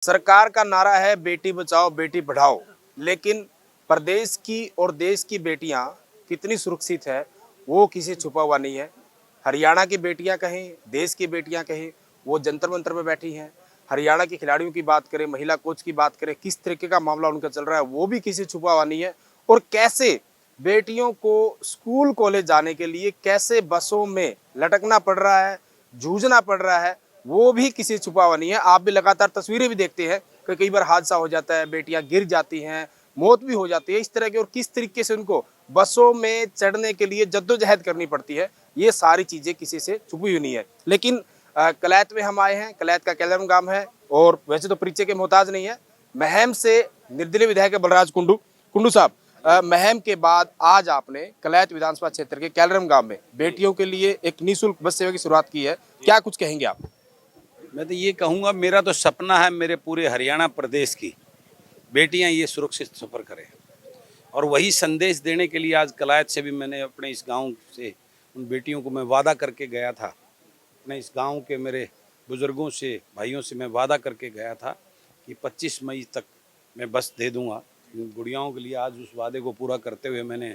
सरकार का नारा है बेटी बचाओ बेटी पढ़ाओ, लेकिन प्रदेश की और देश की बेटियां कितनी सुरक्षित है वो किसी छुपा हुआ नहीं है। हरियाणा की बेटियां कहें, देश की बेटियां कहें, वो जंतर मंतर में बैठी हैं। हरियाणा के खिलाड़ियों की बात करें, महिला कोच की बात करें, किस तरीके का मामला उनका चल रहा है वो भी किसी छुपा हुआ नहीं है। और कैसे बेटियों को स्कूल कॉलेज जाने के लिए कैसे बसों में लटकना पड़ रहा है, जूझना पड़ रहा है, वो भी किसी छुपा हुआ नहीं है। आप भी लगातार तस्वीरें भी देखते हैं कि कई बार हादसा हो जाता है, बेटियां गिर जाती हैं, मौत भी हो जाती है इस तरह की, और किस तरीके से उनको बसों में चढ़ने के लिए जद्दोजहद करनी पड़ती है, ये सारी चीजें किसी से छुपी हुई नहीं है। लेकिन कलैत में हम आए हैं। कलैत का कैलम गांव है और वैसे तो परिचय के मोहताज नहीं है। महम से निर्दलीय विधायक बलराज कुंडू कुंडू साहब, महम के बाद आज आपने कलैत विधानसभा क्षेत्र के कैलरम गांव में बेटियों के लिए एक निःशुल्क बस सेवा की शुरुआत की है, क्या कुछ कहेंगे आप? मैं तो ये कहूँगा, मेरा तो सपना है मेरे पूरे हरियाणा प्रदेश की बेटियां ये सुरक्षित सफ़र करें, और वही संदेश देने के लिए आज कलायत से भी मैंने अपने इस गांव से उन बेटियों को मैं वादा करके गया था। अपने इस गांव के मेरे बुज़ुर्गों से, भाइयों से मैं वादा करके गया था कि 25 मई तक मैं बस दे दूंगा इन गुड़ियाओं के लिए। आज उस वादे को पूरा करते हुए मैंने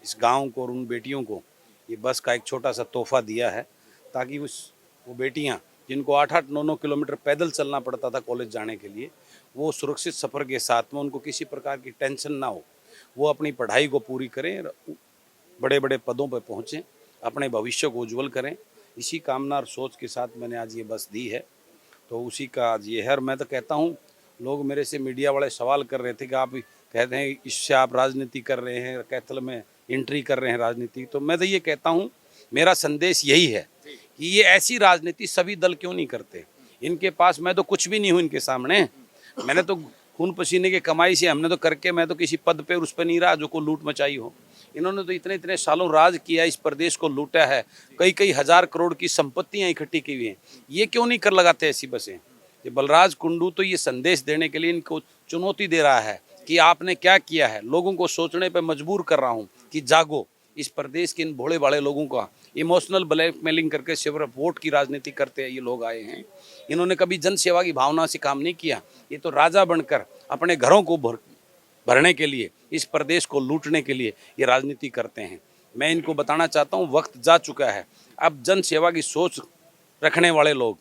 इस गाँव को और उन बेटियों को ये बस का एक छोटा सा तोहफा दिया है, ताकि वो बेटियाँ जिनको 8-8, 9-9 किलोमीटर पैदल चलना पड़ता था कॉलेज जाने के लिए, वो सुरक्षित सफ़र के साथ में उनको किसी प्रकार की टेंशन ना हो, वो अपनी पढ़ाई को पूरी करें, बड़े बड़े पदों पर पहुँचें, अपने भविष्य को उज्जवल करें। इसी कामना और सोच के साथ मैंने आज ये बस दी है, तो उसी का आज ये है। और मैं तो कहता हूँ, लोग मेरे से मीडिया वाले सवाल कर रहे थे कि आप कहते हैं इससे आप राजनीति कर रहे हैं, कैथल में एंट्री कर रहे हैं राजनीति। तो मैं तो ये कहता हूँ, मेरा संदेश यही है कि ये ऐसी राजनीति सभी दल क्यों नहीं करते। इनके पास, मैं तो कुछ भी नहीं हूँ इनके सामने, मैंने तो खून पसीने की कमाई से हमने तो करके, मैं तो किसी पद पे उस पर नहीं रहा जो को लूट मचाई हो। इन्होंने तो इतने इतने सालों राज किया, इस प्रदेश को लूटा है, कई कई हजार करोड़ की संपत्तियां इकट्ठी की हुई हैं। ये क्यों नहीं कर लगाते ऐसी बसें? ये बलराज कुंडू तो ये संदेश देने के लिए इनको चुनौती दे रहा है कि आपने क्या किया है, लोगों को सोचने पर मजबूर कर रहा हूँ कि जागो। इस प्रदेश के इन भोले भाले लोगों का इमोशनल ब्लैकमेलिंग करके सिर्फ वोट की राजनीति करते हैं ये लोग आए हैं। इन्होंने कभी जन सेवा की भावना से काम नहीं किया। ये तो राजा बनकर अपने घरों को भरने के लिए, इस प्रदेश को लूटने के लिए ये राजनीति करते हैं। मैं इनको बताना चाहता हूँ, वक्त जा चुका है। अब जन सेवा की सोच रखने वाले लोग,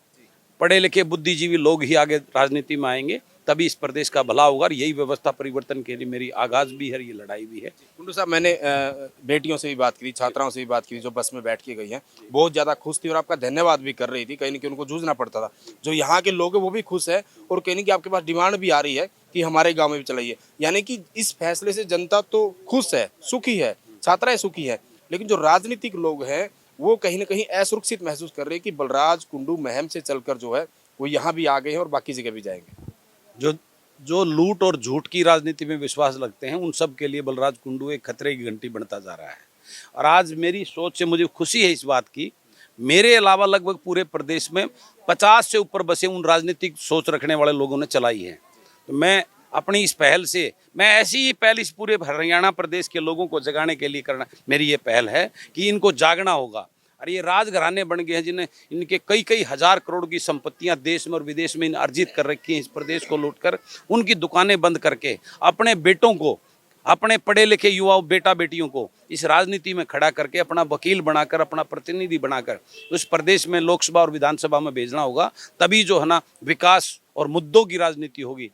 पढ़े लिखे बुद्धिजीवी लोग ही आगे राजनीति में आएंगे, तभी इस प्रदेश का भला होगा। और यही व्यवस्था परिवर्तन के लिए मेरी आगाज भी है, ये लड़ाई भी है। कुंडू साहब, मैंने बेटियों से भी बात की, छात्राओं से भी बात की जो बस में बैठ के गई हैं, बहुत ज़्यादा खुश थी और आपका धन्यवाद भी कर रही थी। कहीं ना कहीं उनको जूझना पड़ता था। जो यहाँ के लोग हैं वो भी खुश है और कहीं ना कहीं आपके पास डिमांड भी आ रही है कि हमारे गाँव में भी चलाइए। यानी कि इस फैसले से जनता तो खुश है, सुखी है, छात्राएं सुखी है, लेकिन जो राजनीतिक लोग हैं वो कहीं ना कहीं असुरक्षित महसूस कर रहे हैं कि बलराज कुंडू महम से चलकर जो है वो यहाँ भी आ गए हैं और बाकी जगह भी जाएंगे। जो लूट और झूठ की राजनीति में विश्वास रखते हैं, उन सब के लिए बलराज कुंडू एक खतरे की घंटी बनता जा रहा है। और आज मेरी सोच से मुझे खुशी है इस बात की, मेरे अलावा लगभग पूरे प्रदेश में 50 से ऊपर बसें उन राजनीतिक सोच रखने वाले लोगों ने चलाई हैं। तो मैं अपनी इस पहल से, मैं ऐसी ही पहल इस पूरे हरियाणा प्रदेश के लोगों को जगाने के लिए करना, मेरी ये पहल है कि इनको जागना होगा। और ये राजघराने बन गए हैं जिन्हें इनके कई कई हजार करोड़ की संपत्तियां देश में और विदेश में अर्जित कर रखी हैं। इस प्रदेश को लूटकर उनकी दुकानें बंद करके अपने बेटों को, अपने पढ़े लिखे युवा बेटा बेटियों को इस राजनीति में खड़ा करके अपना वकील बनाकर, अपना प्रतिनिधि बनाकर उस प्रदेश में लोकसभा और विधानसभा में भेजना होगा। तभी जो है ना विकास और मुद्दों की राजनीति होगी।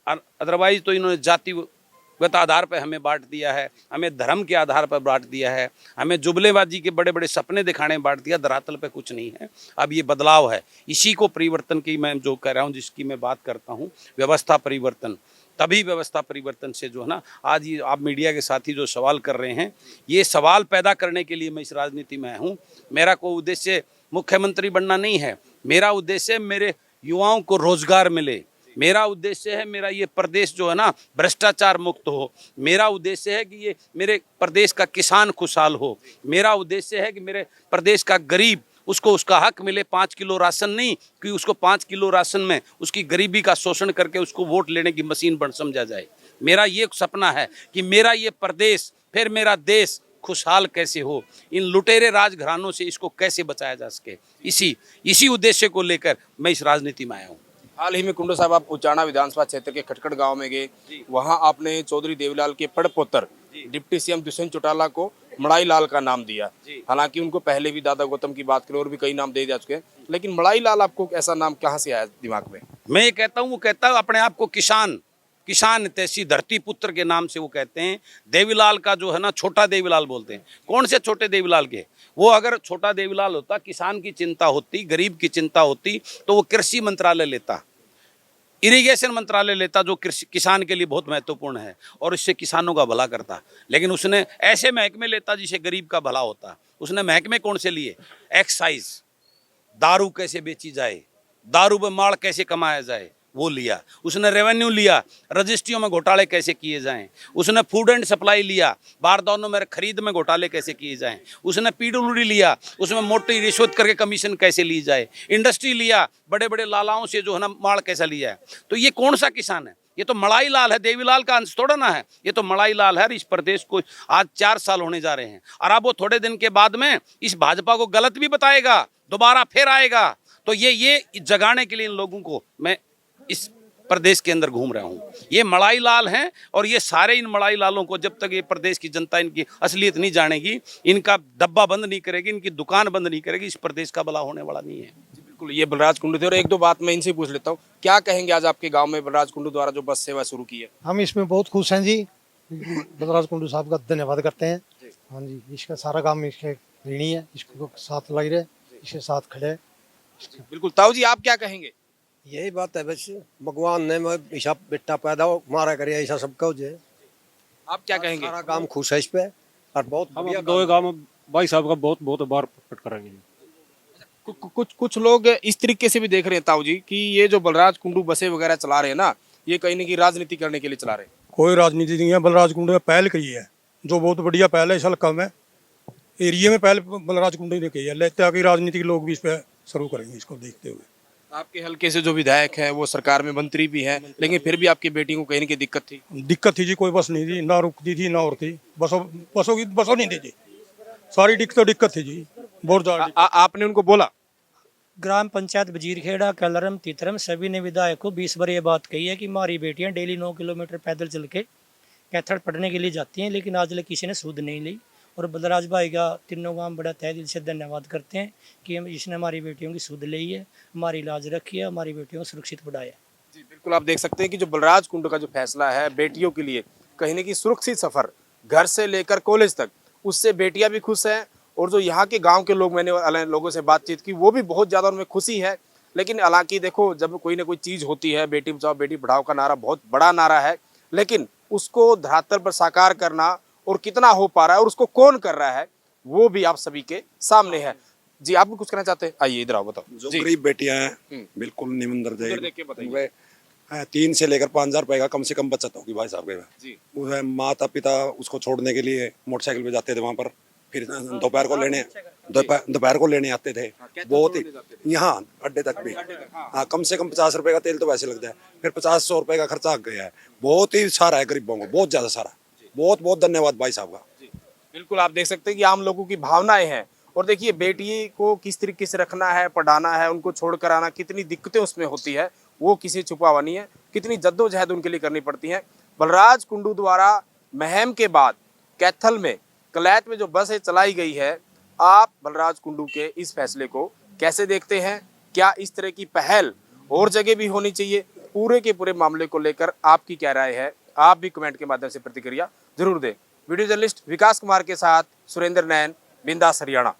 अदरवाइज तो इन्होंने जातिगत आधार पर हमें बांट दिया है, हमें धर्म के आधार पर बांट दिया है, हमें जुबलेबाजी के बड़े बड़े सपने दिखाने में बांट दिया। धरातल पे कुछ नहीं है। अब ये बदलाव है, इसी को परिवर्तन की मैं जो कह रहा हूँ, जिसकी मैं बात करता हूँ, व्यवस्था परिवर्तन। तभी व्यवस्था परिवर्तन से जो है ना, आज ये आप मीडिया के साथी जो सवाल कर रहे हैं, ये सवाल पैदा करने के लिए मैं इस राजनीति में हूँ। मेरा कोई उद्देश्य मुख्यमंत्री बनना नहीं है। मेरा उद्देश्य मेरे युवाओं को रोजगार मिले। मेरा उद्देश्य है मेरा ये प्रदेश जो है ना भ्रष्टाचार मुक्त हो। मेरा उद्देश्य है कि ये मेरे प्रदेश का किसान खुशहाल हो। मेरा उद्देश्य है कि मेरे प्रदेश का गरीब, उसको उसका हक मिले। 5 किलो राशन नहीं कि उसको 5 किलो राशन में उसकी गरीबी का शोषण करके उसको वोट लेने की मशीन बन समझा जाए। मेरा ये सपना है कि मेरा ये प्रदेश, फिर मेरा देश खुशहाल कैसे हो, इन लुटेरे राजघरानों से इसको कैसे बचाया जा सके। इसी उद्देश्य को लेकर मैं इस राजनीति में आया हूँ। हाल ही में कुंडू साहब आप उचाना विधानसभा क्षेत्र के खटखड़ गांव में गए, वहां आपने चौधरी देवीलाल के पड़पोतर डिप्टी सीएम दुष्यंत चौटाला को मड़ाई लाल का नाम दिया। हालांकि उनको पहले भी दादा गौतम की बात करें और भी कई नाम दे जा चुके हैं, लेकिन मड़ाई लाल आपको ऐसा नाम कहाँ से आया दिमाग में? मैं ये कहता हूँ, वो कहता है अपने आप को किसान, किसान तैसी धरती पुत्र के नाम से वो कहते हैं। देवीलाल का जो है ना, छोटा देवीलाल बोलते हैं। कौन से छोटे देवीलाल के? वो अगर छोटा देवीलाल होता, किसान की चिंता होती, गरीब की चिंता होती, तो वो कृषि मंत्रालय लेता, इरिगेशन मंत्रालय लेता, जो कृषि किसान के लिए बहुत महत्वपूर्ण है और इससे किसानों का भला करता। लेकिन उसने ऐसे महकमे लेता जिसे गरीब का भला होता। उसने महकमे कौन से लिए? एक्साइज, दारू कैसे बेची जाए, दारू पे माल कैसे कमाया जाए, वो लिया। उसने रेवेन्यू लिया, रजिस्ट्रियों में घोटाले कैसे किए जाएं। उसने फूड एंड सप्लाई लिया, बारदानों में खरीद में घोटाले कैसे किए जाएं। उसने पीडब्ल्यूडी लिया, उसमें मोटी रिश्वत करके कमीशन कैसे ली जाए। इंडस्ट्री लिया, बड़े बड़े लालाओं से जो है ना माल कैसा लिया है। तो ये कौन सा किसान है? ये तो मड़ाई लाल है, देवीलाल का अंश थोड़ा ना है। ये तो मड़ाई लाल है। इस प्रदेश को आज 4 साल होने जा रहे हैं और अब वो थोड़े दिन के बाद में इस भाजपा को गलत भी बताएगा, दोबारा फिर आएगा। तो ये जगाने के लिए इन लोगों को मैं इस प्रदेश के अंदर घूम रहा हूँ। ये मड़ाई लाल हैं और ये सारे इन मड़ाई लालों को जब तक ये प्रदेश की जनता इनकी असलियत नहीं जानेगी, इनका डब्बा बंद नहीं करेगी, इनकी दुकान बंद नहीं करेगी, इस प्रदेश का भला होने वाला नहीं है। बिल्कुल, ये बलराज कुंडू थे। और एक दो बात मैं इनसे पूछ लेता हूँ, क्या कहेंगे आज आपके गांव में बलराज कुंडू द्वारा जो बस सेवा शुरू की है? हम इसमें बहुत खुश हैं जी। बलराज कुंडू साहब का धन्यवाद करते हैं। हाँ जी, इसका सारा काम इसके ऋणी है, इसको साथ लग रहे, इसके साथ खड़े। बिल्कुल। ताऊ जी, आप क्या कहेंगे? यही बात है, बस भगवान ने ऐसा बेटा पैदा हो मारा करे, ऐसा सबका हो जाए। आप क्या कहेंगे? सारा काम खुश है इस पे और बहुत हम बढ़िया दो गांव में भाई साहब का बहुत बहुत आभार प्रकट करेंगे। कुछ लोग इस तरीके से भी देख रहे हैं ताऊ जी कि ये जो बलराज कुंडू बसें वगैरह चला रहे हैं ना, ये कहीं ना कहीं राजनीति करने के लिए चला रहे हैं। कोई राजनीति नहीं है। बलराज कुंडू ने पहल करी है, जो बहुत बढ़िया पहल है। इस हल्का में एरिया में पहल बलराज कुंडू ने की है। लगता है कि राजनीतिक लोग भी इस पर शुरू करेंगे इसको देखते हुए। आपके हल्के से जो विधायक है वो सरकार में मंत्री भी है, लेकिन फिर भी आपकी बेटी को कहीं ना कहीं दिक्कत थी जी। कोई बस नहीं थी, ना रुकती थी ना और थी। बसों नहीं थी जी। सारी दिक्कत थी जी, बहुत ज्यादा। आपने उनको बोला? ग्राम पंचायत वजीरखेड़ा, कलरम, तितरम सभी ने विधायक को 20 बार ये बात कही है कि हमारी बेटियां डेली 9 किलोमीटर पैदल चल के कैथड़ पढ़ने के लिए जाती हैं, लेकिन आज तक किसी ने सूद नहीं ली। और बलराज भाई का तीनों गांव बड़ा तहे दिल से धन्यवाद करते हैं कि इसने हमारी बेटियों की सूद ली है, हमारी इलाज रखी है, हमारी बेटियों को सुरक्षित बढ़ाया। जी बिल्कुल, आप देख सकते हैं कि जो बलराज कुंडू का जो फैसला है बेटियों के लिए, कहीं ना कहीं सुरक्षित सफर घर से लेकर कॉलेज तक, उससे बेटियां भी खुश हैं। और जो यहाँ के गांव के लोग, मैंने लोगों से बातचीत की, वो भी बहुत ज़्यादा उनमें खुशी है। लेकिन हालांकि देखो, जब कोई ना कोई चीज़ होती है, बेटी बचाओ बेटी पढ़ाओ का नारा बहुत बड़ा नारा है, लेकिन उसको धरातल पर साकार करना और कितना हो पा रहा है और उसको कौन कर रहा है, वो भी आप सभी के सामने है। जी, आप भी कुछ कहना चाहते हैं? आइए इधर आओ, बताओ। जो गरीब बेटियां हैं बिल्कुल निम्न उधर दर्जे देख के बताइए। 3 से लेकर 5,000 रुपए का कम से कम बचत होगी भाई साहब के। जी। वह माता पिता उसको छोड़ने के लिए मोटरसाइकिल पे जाते थे वहाँ पर, फिर दोपहर को लेने आते थे। बहुत ही यहाँ अड्डे तक भी, हाँ, कम से कम 50 रुपए का तेल तो वैसे लगता है, फिर 50-100 रुपए का खर्चा आ गया है। बहुत ही सारा है गरीबों को, बहुत ज्यादा सारा। बहुत बहुत धन्यवाद भाई साहब का। बिल्कुल, आप देख सकते हैं कि आम लोगों की भावनाएं हैं। और देखिए, बेटी को किस तरीके से रखना है, पढ़ाना है, उनको छोड़कर आना, कितनी दिक्कतें उसमें होती है, वो किसी छुपा हुआ नहीं है। कितनी जद्दोजहद उनके लिए करनी पड़ती है। बलराज कुंडू द्वारा महम के बाद कैथल में, कलैत में जो बसें चलाई गई है, आप बलराज कुंडू के इस फैसले को कैसे देखते हैं? क्या इस तरह की पहल और जगह भी होनी चाहिए? पूरे के पूरे मामले को लेकर आपकी क्या राय है? आप भी कमेंट के माध्यम से प्रतिक्रिया जरूर दें। वीडियो जर्नलिस्ट विकास कुमार के साथ सुरेंद्र नैन, बिंदास हरियाणा।